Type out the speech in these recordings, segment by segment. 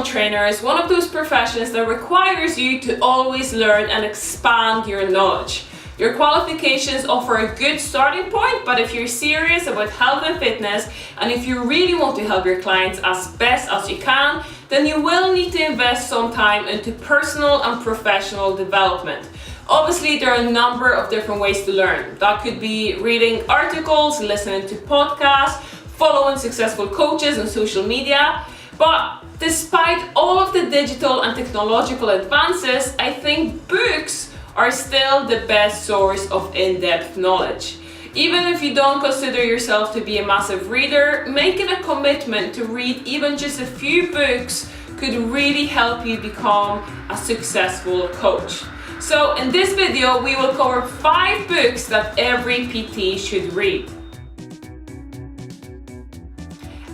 personal trainer is one of those professions that requires you to always learn and expand your knowledge. Your qualifications offer a good starting point, but if you're serious about health and fitness, and if you really want to help your clients as best as you can, then you will need to invest some time into personal and professional development. Obviously, there are a number of different ways to learn. That could be reading articles, listening to podcasts, following successful coaches on social media. But despite all of the digital and technological advances, I think books are still the best source of in-depth knowledge. Even if you don't consider yourself to be a massive reader, making a commitment to read even just a few books could really help you become a successful coach. So in this video, we will cover 5 books that every PT should read.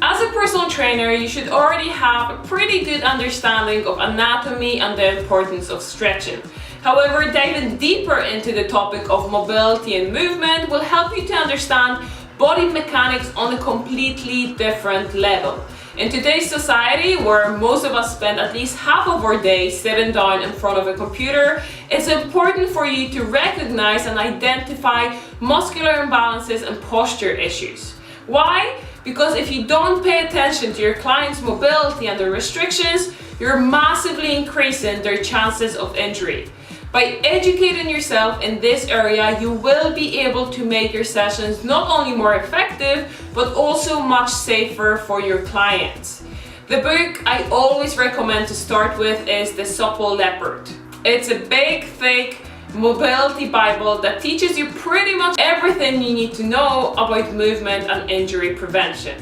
As a personal trainer, you should already have a pretty good understanding of anatomy and the importance of stretching. However, diving deeper into the topic of mobility and movement will help you to understand body mechanics on a completely different level. In today's society, where most of us spend at least half of our day sitting down in front of a computer, it's important for you to recognize and identify muscular imbalances and posture issues. Why? Because if you don't pay attention to your client's mobility and their restrictions, you're massively increasing their chances of injury. By educating yourself in this area, you will be able to make your sessions not only more effective, but also much safer for your clients. The book I always recommend to start with is The Supple Leopard. It's a big, thick mobility Bible that teaches you pretty much everything you need to know about movement and injury prevention.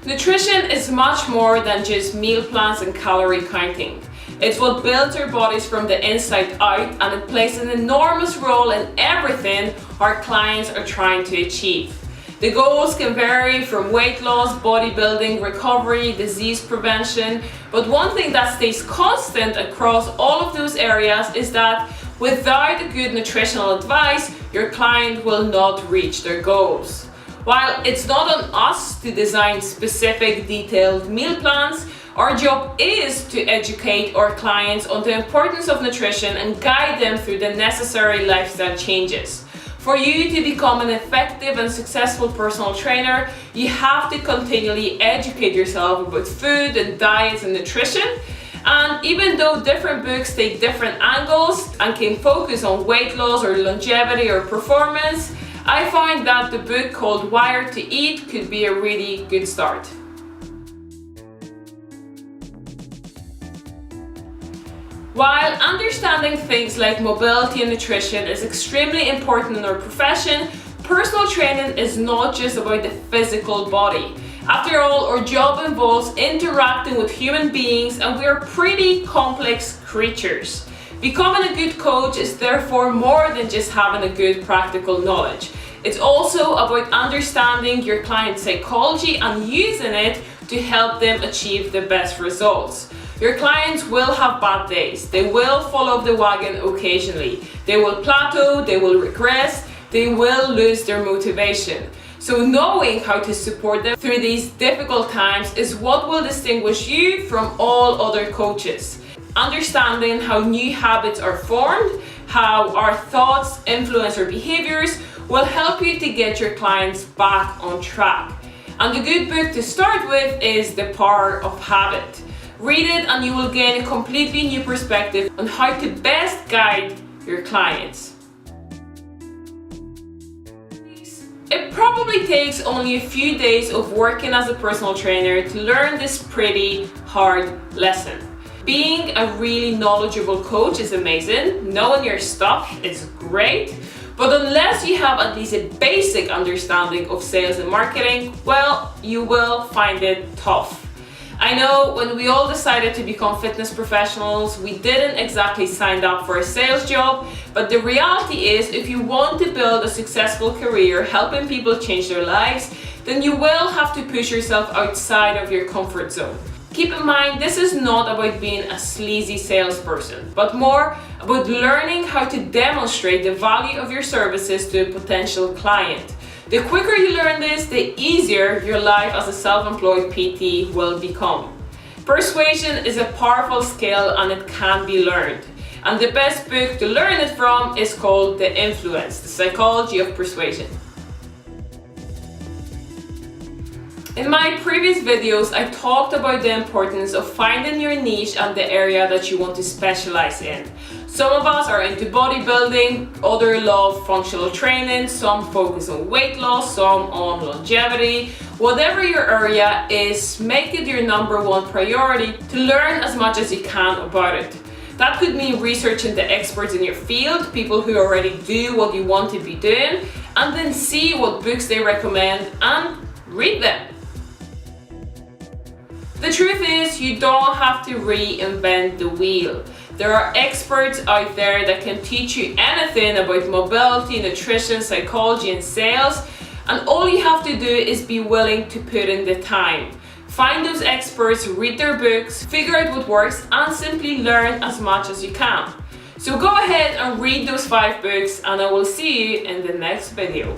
Nutrition is much more than just meal plans and calorie counting. It's what builds our bodies from the inside out, and it plays an enormous role in everything our clients are trying to achieve. The goals can vary from weight loss, bodybuilding, recovery, disease prevention, but one thing that stays constant across all of those areas is that without a good nutritional advice, your client will not reach their goals. While it's not on us to design specific detailed meal plans, our job is to educate our clients on the importance of nutrition and guide them through the necessary lifestyle changes. For you to become an effective and successful personal trainer, you have to continually educate yourself about food and diets and nutrition. And even though different books take different angles and can focus on weight loss or longevity or performance, I find that the book called Wired to Eat could be a really good start. While understanding things like mobility and nutrition is extremely important in our profession, personal training is not just about the physical body. After all, our job involves interacting with human beings, and we are pretty complex creatures. Becoming a good coach is therefore more than just having a good practical knowledge. It's also about understanding your client's psychology and using it to help them achieve the best results. Your clients will have bad days. They will fall off the wagon occasionally. They will plateau, they will regress, they will lose their motivation. So knowing how to support them through these difficult times is what will distinguish you from all other coaches. Understanding how new habits are formed, how our thoughts influence our behaviors, will help you to get your clients back on track. And the good book to start with is The Power of Habit. Read it and you will gain a completely new perspective on how to best guide your clients. It probably takes only a few days of working as a personal trainer to learn this pretty hard lesson. Being a really knowledgeable coach is amazing. Knowing your stuff is great. But unless you have at least a basic understanding of sales and marketing, well, you will find it tough. I know when we all decided to become fitness professionals, we didn't exactly sign up for a sales job, but the reality is if you want to build a successful career helping people change their lives, then you will have to push yourself outside of your comfort zone. Keep in mind, this is not about being a sleazy salesperson, but more about learning how to demonstrate the value of your services to a potential client. The quicker you learn this, the easier your life as a self-employed PT will become. Persuasion is a powerful skill and it can be learned. And the best book to learn it from is called The Influence, The Psychology of Persuasion. In my previous videos, I talked about the importance of finding your niche and the area that you want to specialize in. Some of us are into bodybuilding, others love functional training, some focus on weight loss, some on longevity. Whatever your area is, make it your #1 priority to learn as much as you can about it. That could mean researching the experts in your field, people who already do what you want to be doing, and then see what books they recommend and read them. The truth is, you don't have to reinvent the wheel. There are experts out there that can teach you anything about mobility, nutrition, psychology, and sales, and all you have to do is be willing to put in the time. Find those experts, read their books, figure out what works, and simply learn as much as you can. So go ahead and read those 5 books, and I will see you in the next video.